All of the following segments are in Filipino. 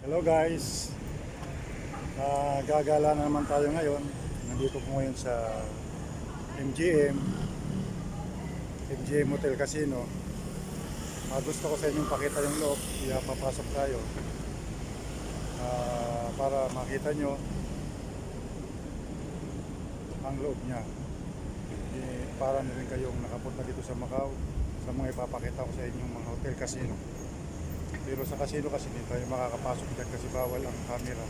Hello guys, gagala na naman tayo ngayon. Nandito ko ngayon sa MGM Hotel Casino. Gusto ko sa inyong pakita yung loob, kaya papasok tayo para makita nyo ang loob niya. Para na rin kayong nakapunta dito sa Macau sa mga ipapakita ko sa inyong mga hotel casino. Pero sa casino kasi hindi tayo makakapasok dyan kasi bawal ang camera.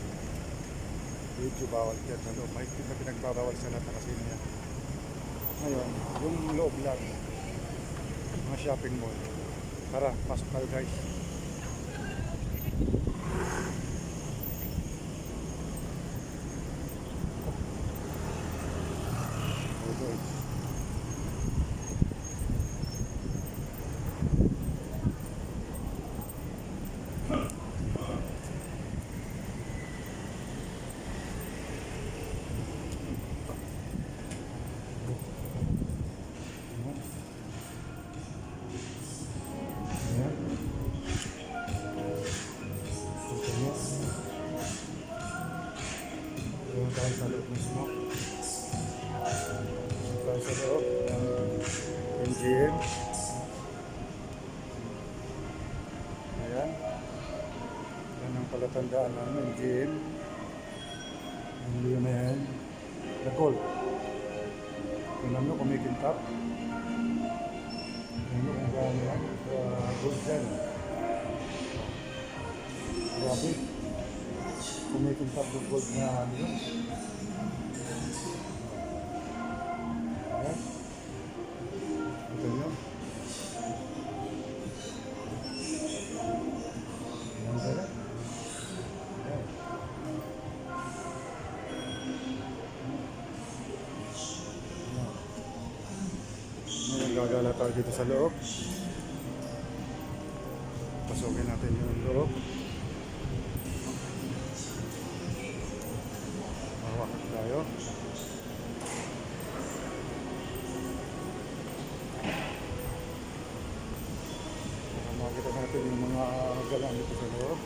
Video bawal dyan sa loob. Mahigpit na pinagbabawal sa lahat ng casino yan. Ngayon, yung loob lang, mga shopping mall. Tara, pasok tayo guys. Doon tayo sa loob mismo. Doon tayo sa loob ng MGM. Ayan. Yan ang palatandaan ng MGM. Ang liyo na yan. The gold. Tingnan nyo, kumikintab. Tingnan nyo kung gaano yan. Gold dyan. Grabe. Kumikintab yung gold na ano yun. Ayan. Ito nyo. Ayan sila. Ayan. Ngayon gagala tayo dito sa loob. Pasukin natin yung loob. Hawakan tayo. Makikita natin yung mga galaan dito sa loob.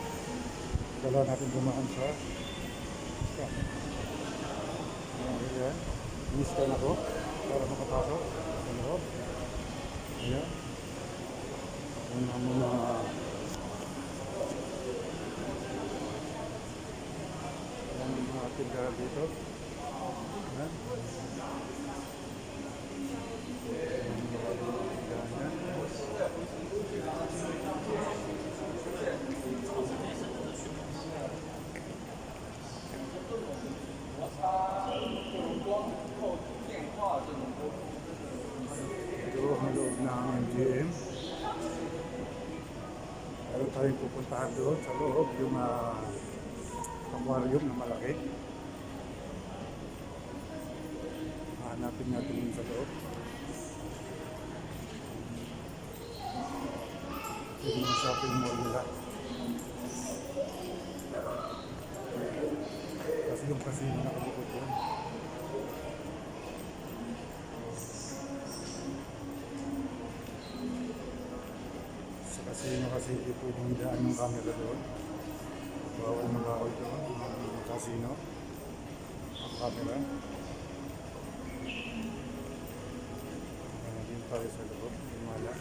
Galaan natin dumaan sa scan. Ayan. Ini-scan ako para makapasok sa loob. Ayan. Ayan ang mga tindahan dito. Ayan. Ito ang loob ng MGM. Meron tayong pupuntahan doon sa loob yung aquarium na malaki. Hanapin natin yun sa loob. Yung mga shopping mall nila. Kasi yung casino nakabukod yun. Sa casino kasi hindi pwedeng daan yung camera doon. Bawal na bawal doon yung casino. Ang camera. Din tayo sa loob, lumala.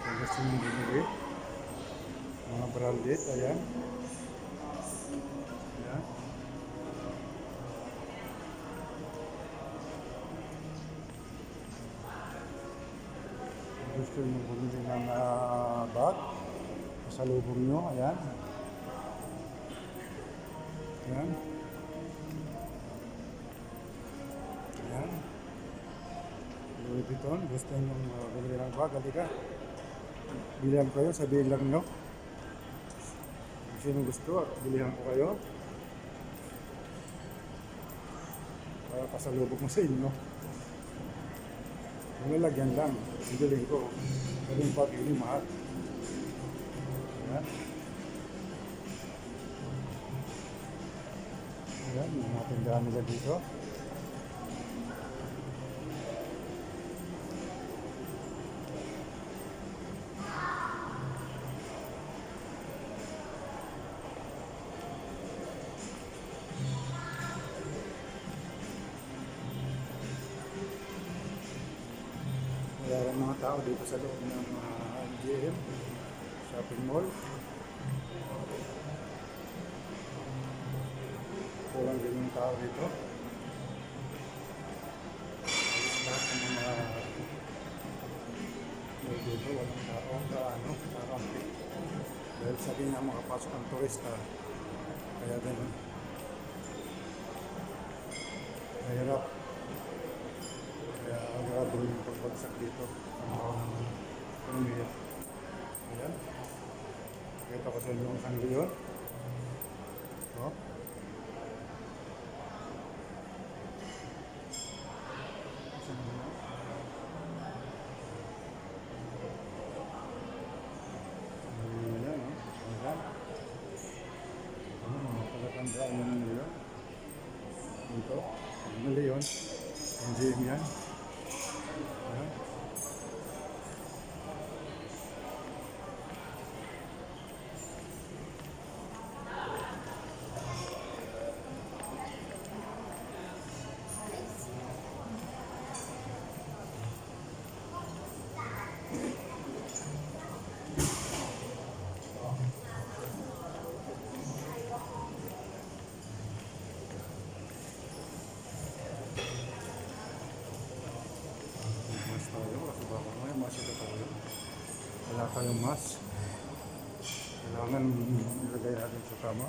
Ang gusto nyo binili. Mga branded, ayan. Ayan. Gusto nyo bumili ng bag, pasalubong nyo, ayan. Ayan. Ayan. Louis Vuitton, gusto nyo bumili ng bag, halika. Bilihan kayo, sabihin lang nyo. Kung sino gusto, bilihan ko kayo. Para pasalubong mo sa inyo. Nilalagyan lang. Sigaling ko. Galing pag ini mahal. Ayan. Yung mga tindahan nila dito. Wala rin mga tao dito sa loob ng GM shopping mall. Kulang din yung tao dito. Lahat ng mga dito walang tao kakampi. Dahil sabi nga makapasok ang turista. Kaya ganun. Mahirap. Kaya grabe yung pagbagsak dito. Ang ekonomiya. Ayan. Kita ko sa inyo ang isang leon. Oh. Isang leon. Ayan, oh. Ayan. Mga palatandaan mo ng leon. Dito. Ang leon. Ang gym yan. Ayan. Mas tayo kasi baka may masita tayo. Wala tayong mas. Kailangan ilagay natin sa tama.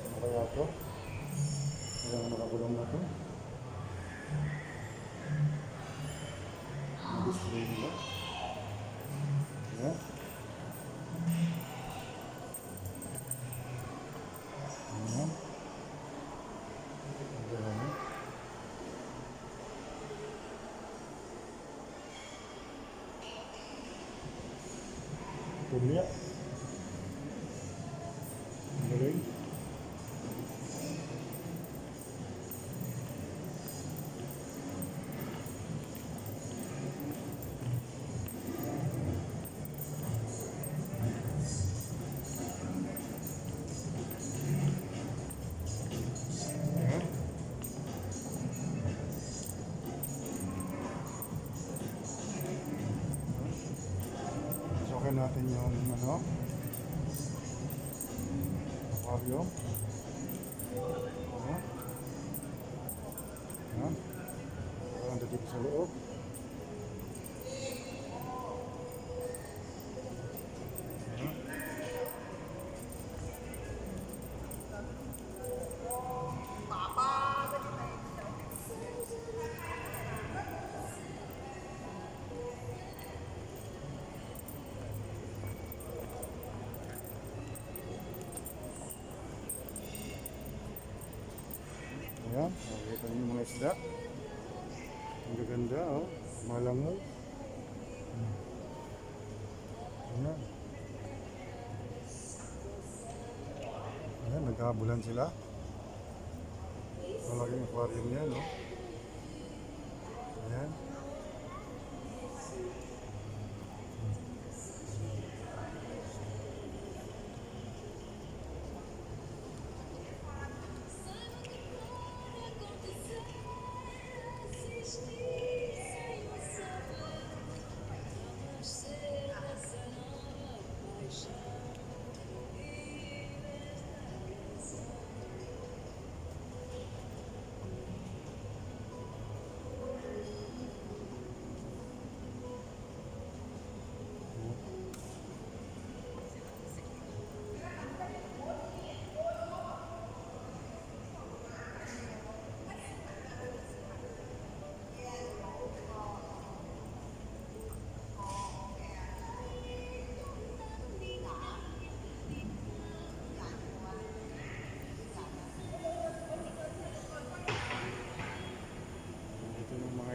Ano kaya ito? Kailangan nakagulong na ito. Display nila. Ayan. Ayan. Ayan. Tulya. Galing. Sokin natin yung aquarium. Ayan. Ayan. Ayan, dito sa loob. Ayan. Ayan, nakikita niyo yung mga isda. Ang gaganda, oh. Malangoy. Ayan. Ayan, naghabulan sila. Malaking aquarium yan, oh. Ayan.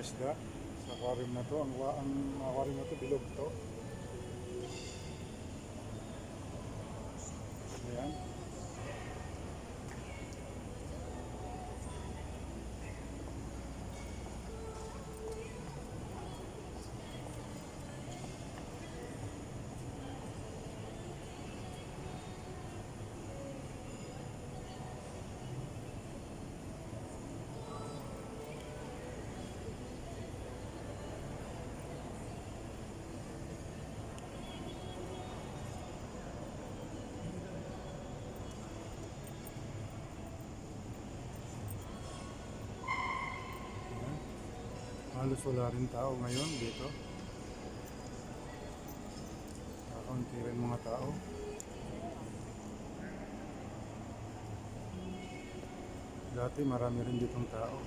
isda sa aquarium na to. Ang aquarium na to, bilog to. Ayan. Halos wala rin tao ngayon dito. Kakaunti rin mga tao. Dati marami rin ditong tao.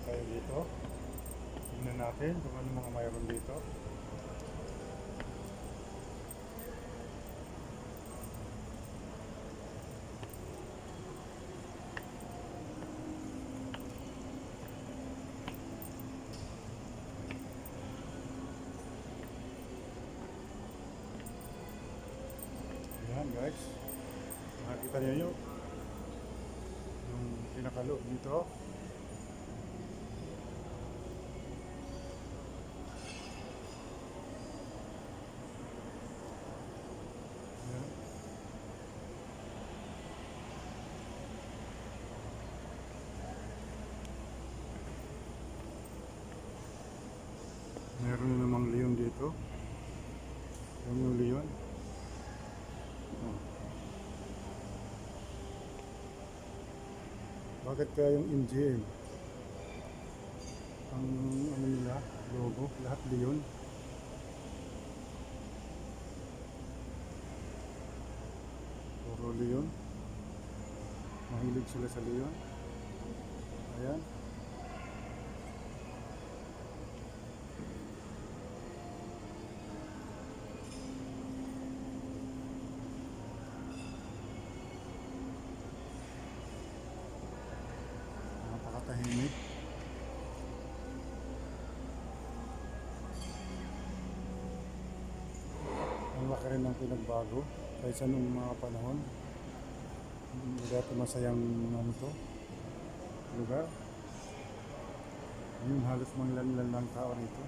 Tayo dito. Tingnan natin kung ano mga mayroon dito. Ayan guys. Makikita niyo yung pinakaloob dito. Meron na namang leon dito. Yan yung leon. Oh. Bakit kaya yung MGM? Ang ano nila, logo, lahat leon. Puro leon. Mahilig sila sa leon. Ayan. Tahimik. Ang laki rin ng pinagbago kaysa nung mga panahon. Hindi dati masayang ano to, lugar. Ngayon halos manglan-lan lang tao rito.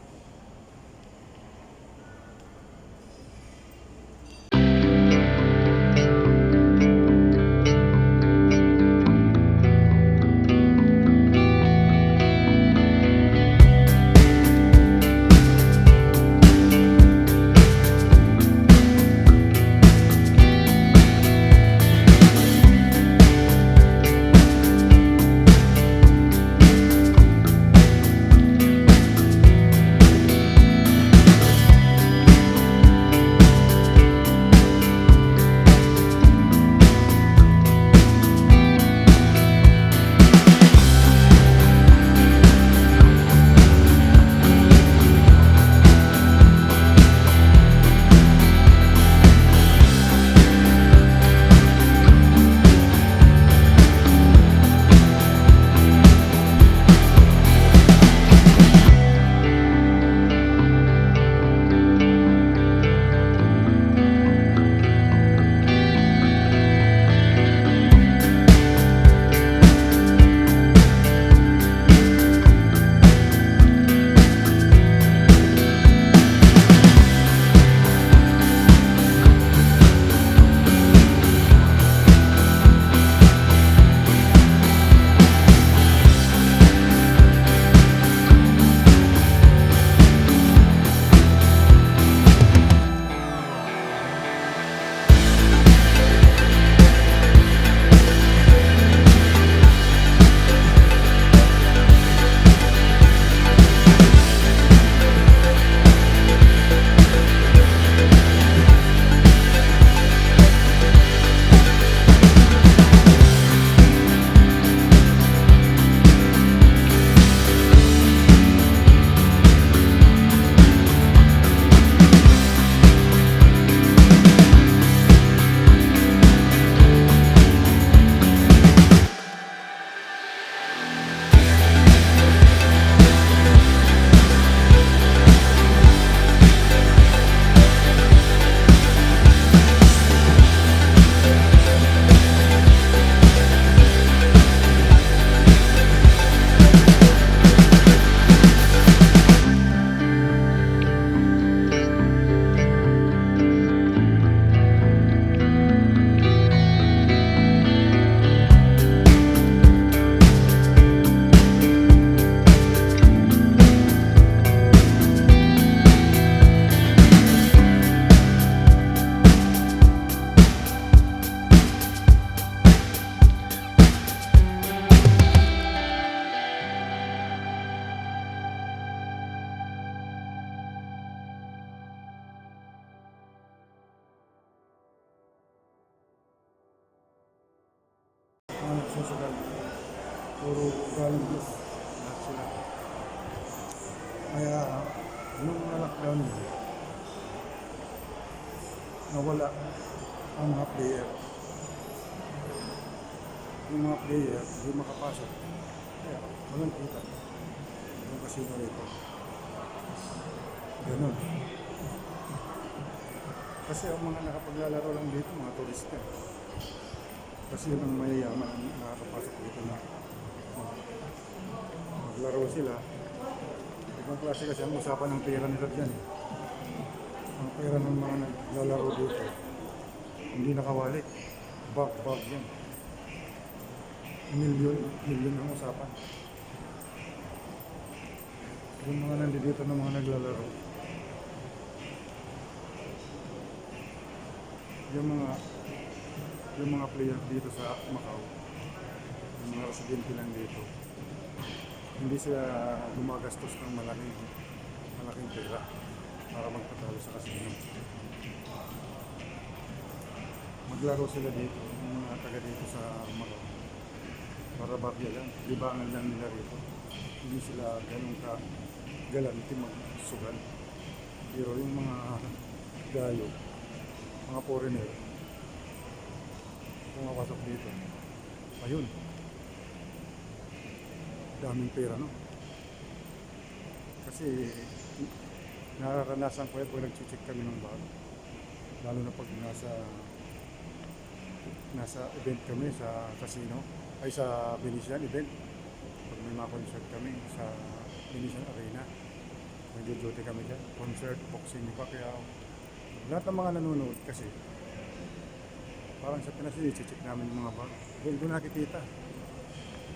mga nagsusugal. Puro galing bus. Lahat sila. Kaya, nung na-lockdown yun, nawala ang mga player. Yung mga player, hindi makapasok. Kaya, walang kita. Yung casino rito. Ganun. Kasi ang mga nakapaglalaro lang dito, mga turista. Kasi yun ang mayayaman ang nakakapasok dito na maglaro sila. Ibang klase kasi ang usapan ng pera nila dyan. Ang pera ng mga naglalaro dito, hindi nakawalik. Bag yan. Milyon ang usapan. Yung mga nandito ng mga naglalaro. Yung mga player dito sa Macau, yung mga residente lang dito, hindi sila gumagastos ng malaking pera para magpatalo sa casino. Maglaro sila dito, yung mga taga dito sa Macau. Para bagya lang, libangan lang nila rito. Hindi sila ganun ka galanti magsugal. Pero yung mga gayo, mga foreigner, pumapasok dito. Ayun. Daming pera, no? Kasi nararanasan ko yan pag nag-check kami ng bag. Lalo na pag nasa event kami sa casino, ay sa Venetian event. Pag may mga concert kami sa Venetian Arena, nag-duty kami dyan. Concert, boxing, ni Pacquiao. Lahat ng mga nanonood kasi parang sa Pinas i-check namin yung mga bag. Doon nakikita.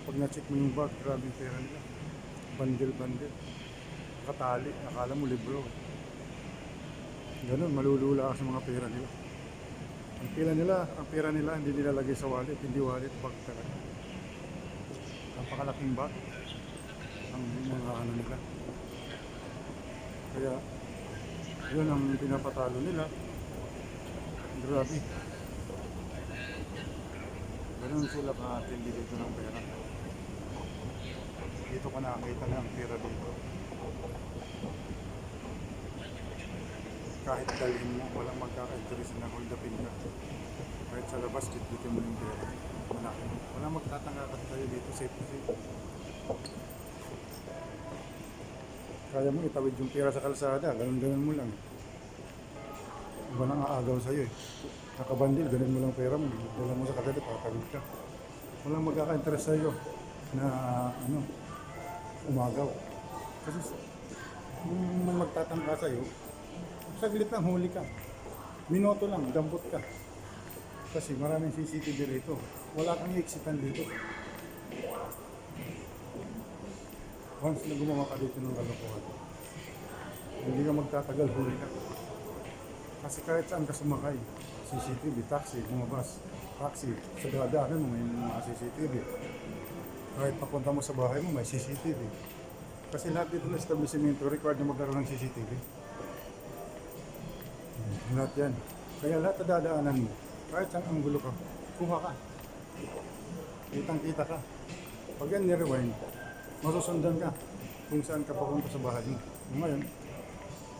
Pag na-check mo yung bag, grabe yung pera nila. Bandel. Nakatali. Akala mo libro. Ganun, malulula ka sa mga pera nila. Ang pera nila hindi nilalagay sa wallet. Hindi wallet, bag talaga. Napakalaking bag ang mga ano nila. Kaya yun ang pinapatalo nila. Grabe. Ganun sila ka-atindi dito ng pera. Dito ka nakakita ng pera dito. Kahit dalhin mo, walang magkaka-interest na hold upin ka. Kahit sa labas, bitbitin mo yung pera. Walang magtatangkakat tayo dito, safe. Kaya mo itawid yung pera sa kalsada, ganun mo lang. Iba nang aagaw sa'yo eh. Nakabandil, ganun mo lang pera mo. Dala mo sa kalsada, tatawid ka. Walang magkaka-interest sa'yo na umagaw. Kasi kung may magtatangka sa'yo, saglit lang, huli ka. Minuto lang, dampot ka. Kasi maraming CCTV rito. Wala kang i-exitan dito. Once na gumawa ka dito ng kalokohan, hindi ka magtatagal, huli ka. Kasi kahit saan ka sumakay, CCTV, taxi, bumabas, taxi, sa dadaanan mo may mga CCTV. Kahit papunta mo sa bahay mo, may CCTV. Kasi lahat dito na establishmento, required na magkaroon ng CCTV. Lahat yan. Kaya lahat na dadaanan mo, kahit saan anggulo ka, kuha ka. Kitang-kita ka. Pag yan ni-rewind, masusundan ka kung saan ka papunta sa bahay mo. Ngayon,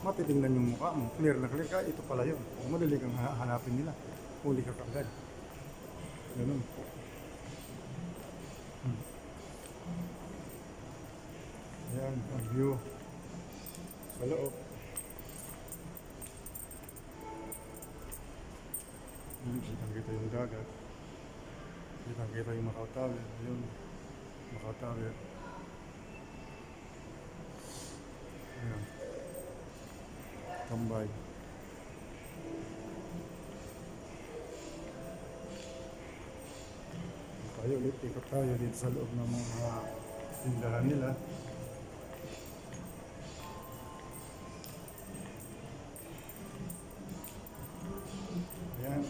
matitingnan yung mukha mo. Clear na clear ka, ito pala yun. Madali kang hanapin nila. Huli ka kagad. Ganun. Ayan, ang view sa loob. Kitang-kita yung dagat. Kitang-kita yung Macau Tower. Ayun, Macau Tower. Ayan. Tambay. Tayo ulit, ikot tayo dito sa loob ng mga tindahan nila. Ayan.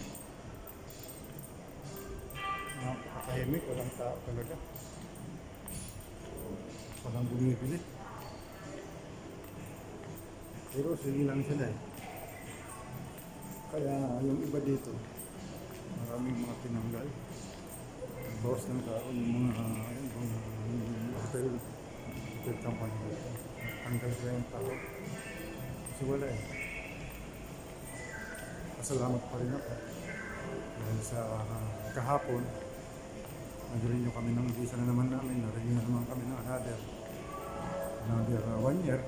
Napakatahimik, walang tao talaga. Walang bumibili. Pero sige lang sila eh. Kaya yung iba dito, maraming mga tinanggal. Bawas ng tao yung mga hotel company. Tanggal sila yung tao. Kasi wala eh. Pasalamat pa rin ako. Dahil sa kahapon, nag-renew kami ng visa na naman namin. Na-renew na naman kami ng another 1 year.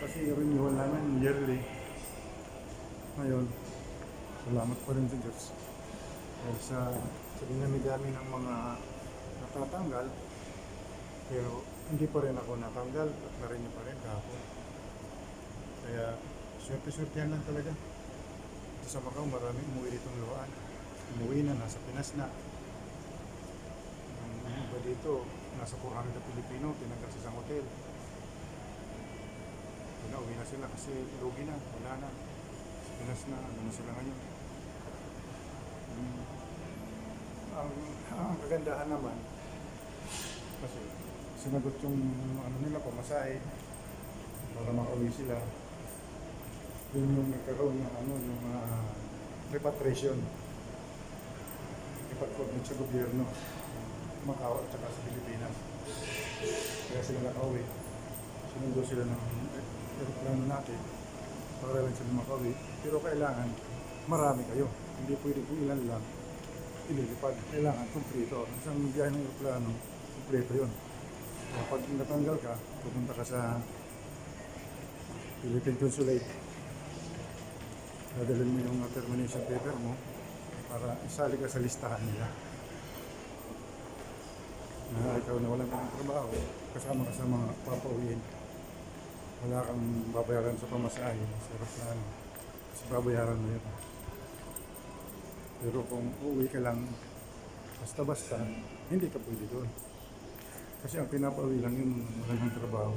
Kasi renewal namin yearly. Ngayon, salamat pa rin sa Diyos. Dahil sa dinami-dami ng mga natatanggal, pero hindi pa rin ako natanggal at na-renew pa rin kahapon. Kaya, swerte-swertehan lang talaga. Dito sa Macau, marami umuwi ditong luhaan. Umuwi na, nasa Pinas na. Ang iba dito, nasa 400 na Pilipino, tinanggal sa isang hotel. Pinauwi na sila kasi lugi na, wala na. Sa Pinas na, ano na sila ngayon. Ang kagandahan naman, kasi sinagot yung ano nila, pamasahe, para makauwi sila. Yun yung nagkaroon ng yung repatriation. Ipag-coordinate sa gobyerno, Macau at saka sa Pilipinas. Kaya sila nakauwi. Sinundo sila ng aeroplano natin para lang sila makauwi. Pero kailangan marami kayo. Hindi pwede kung ilan lang ililipad. Kailangan kumplito. Isang biyahe ng aeroplano, kumplito yun. Kapag natanggal ka, pupunta ka sa Philippine Consulate. Dadalhin mo yung termination paper mo para isali ka sa listahan nila. Na ikaw na walang trabaho, kasama ka sa mga papauwiin. Wala kang babayaran sa pamasahe, sa aeroplano. Kasi babayaran mo yun. Pero kung uuwi ka lang basta-basta, hindi ka pwede doon. Kasi ang pinapauwi lang yun, walang trabaho.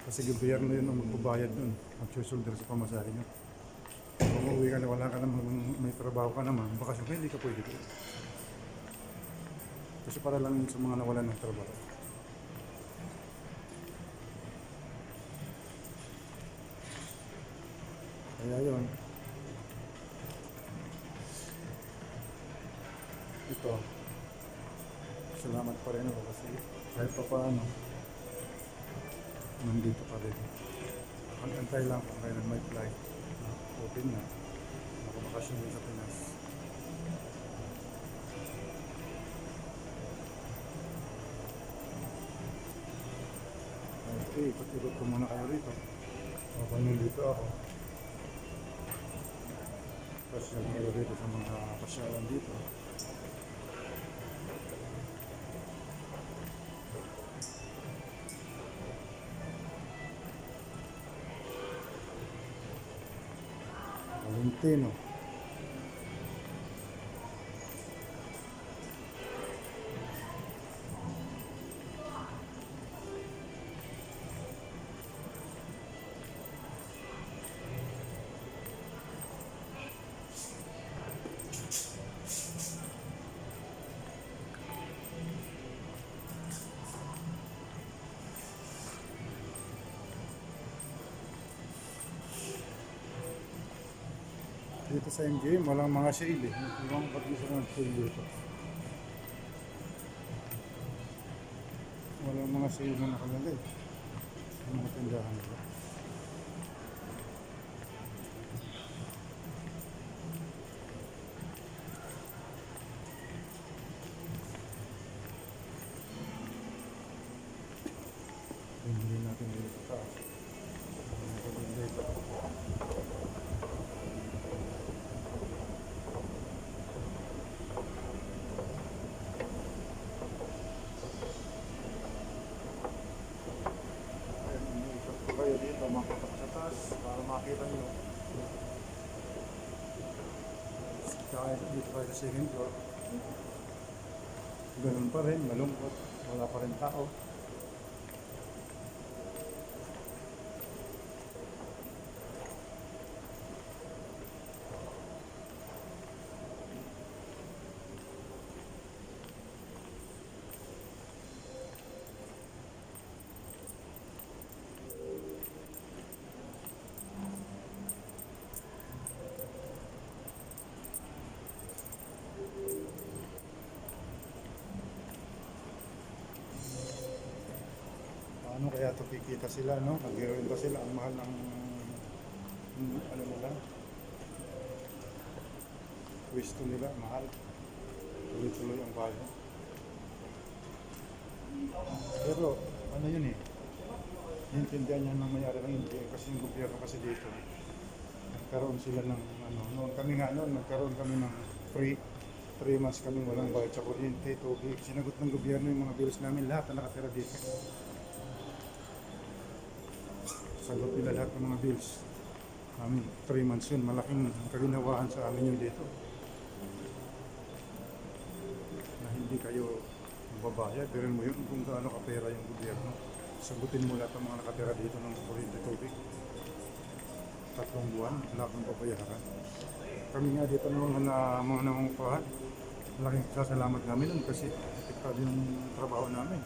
Kasi gobyerno yun ang magbabayad nun, magsusulder sa pamasahe nyo. Kung uuwi ka na wala ka naman, may trabaho ka naman, bakasyon ka, hindi ka pwede doon. Kasi para lang yun sa mga nawalan ng trabaho. Kaya yun. Ito. Salamat pa rin ako kasi kahit pa paano, nandito pa rin. Antay lang kung kailan may flight. Open na. Nakabakasyon din sa Pinas. Okay, ikot-ikot ko muna kayo rito. Habang nandito ako. Pasyal kayo rito sa mga pasyalan dito. Valentino. Dito sa MGM, walang mga sale eh. Ibang pag-isa ng sale dito. Walang mga sale na nakalagay. Ang mga tindahan nila. Hindi natin dito sa taas. Dito. Kayo dito, makapak sa taas para makita nyo. Kaya dito kayo sa second floor. Ganun pa rin, malungkot. Wala pa rin tao. kaya to kikita sila, no? Nag-renta sila, ang mahal ng ano nila, pwesto nila, mahal. Tuloy-tuloy ang bayan. Pero, ano yun eh, naiintindihan niya ng mayari ng India kasi yung gobyerno kasi dito. Nagkaroon sila ng, ano, noon kami nga noon, nagkaroon kami ng free 3 months kami walang bayad sa kuryente, tubig. Sinagot ng gobyerno yung mga bills namin, lahat na nakatira dito. Sagot nila lahat ng mga bills. Namin, 3 months yun, malaking kaginawaan sa amin yun dito. Na hindi kayo mababayad, pero mo yun kung gaano kapera yung gobyerno. Sagutin mo lahat ng mga nakatira dito ng kuryente, tubig. 3 buwan, wala kang babayaran. Kami nga dito ng mga nangungupahan, malaking kasalamat namin nun kasi epektado yung trabaho namin.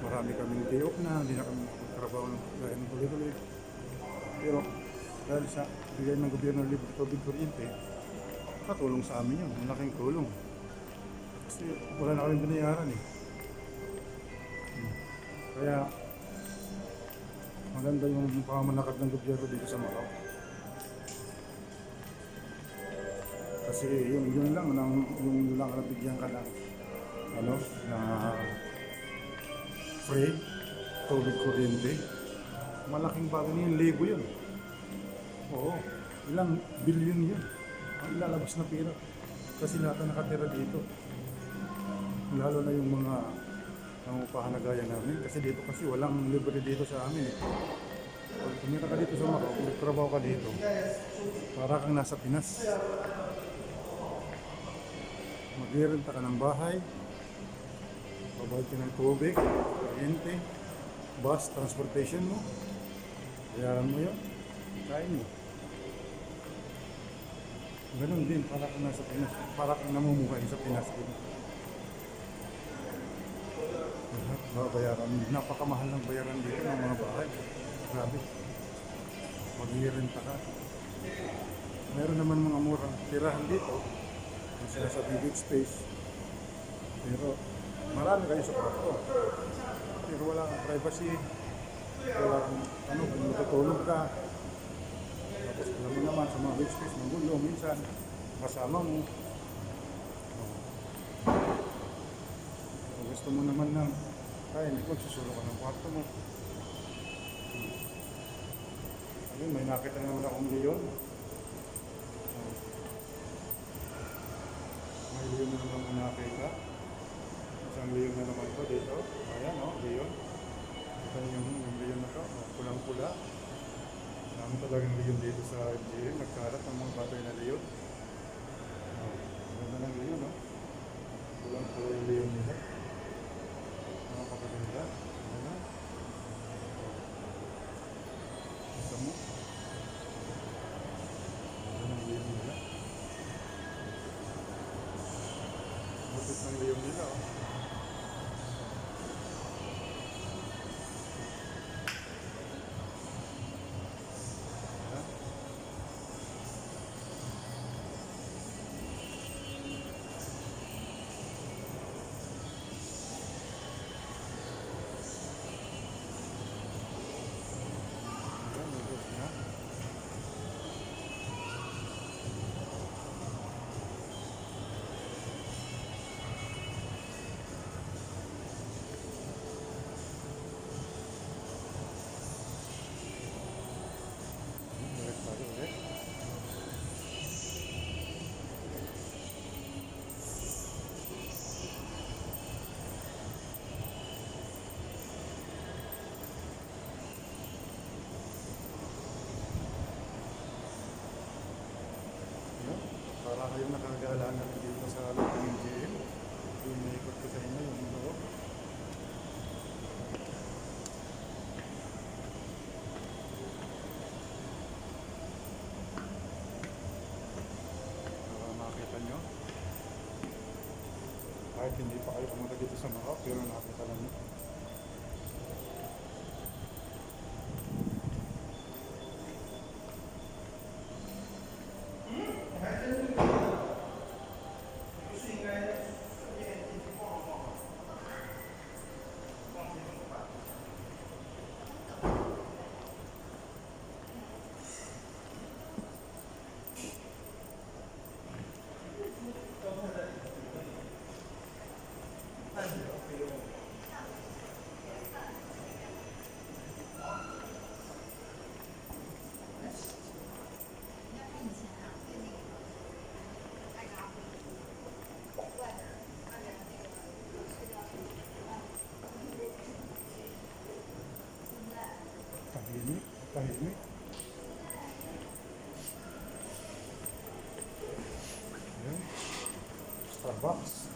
Marami kaming day off na, hindi na kami trabaho dahil ng tuloy-tuloy. Pero dahil sa bigay ng gobyerno ng libre tubig kuryente, katulong sa amin yun, malaking tulong. Kasi wala na kaming binayaran eh. Kaya maganda yung pamamanakad ng gobyerno dito sa Macau. Kasi yun lang nabigyan ka ng ano na free tubig kuryente. Malaking bagay yun, libo yun. Oo, ilang billion yun ang ilalabas na pera kasi lahat na nakatira dito. Lalo na yung mga nangungupahan na gaya namin kasi dito kasi walang libre dito sa amin eh. Pag tumira ka dito sa Macau, magtrabaho ka dito, para kang nasa Pinas. Magrerenta ka ng bahay, babayad ka ng tubig, kuryente, bus, transportation mo, bayaran mo yun, kain mo. Ganun din, para kang nasa Pinas, para kang namumuhay sa Pinas din. Bayaran mo, napakamahal ng bayaran dito ng mga bahay. Grabe, magrerenta ka. Meron naman mga murang tirahan dito, yung sinasabi big space. Pero marami kayo sa kwarto. Pero wala kang privacy. Wala kang ano, kung matutulog ka. Tapos alam mo naman sa mga big space, magulo minsan. Kasama mo. Kung gusto mo naman ng kaya hindi ko susulo ka ng kwarto mo. Ayun, may nakita naman akong leon. May leon na naman nakita. Isang leon na naman ito dito. Ayan o, leon. Ito yung leon na ito. Pulang-pula. Marami talagang leon dito sa MGM. Nagkarat ng mga batay na leon. Ganda ng leon o. Pulang-pula yung leon nila. Napakaganda. Ayan o. Ito mo. Ganda ng leon nila. Bukit ng leon nila o. Para kayong nakagala na dito sa loob ng MGM. Iniikot ko sa inyo yung loob. Para makita nyo. Kahit hindi pa kayo pumunta dito sa Macau, pero nakita lang nyo. Starbucks.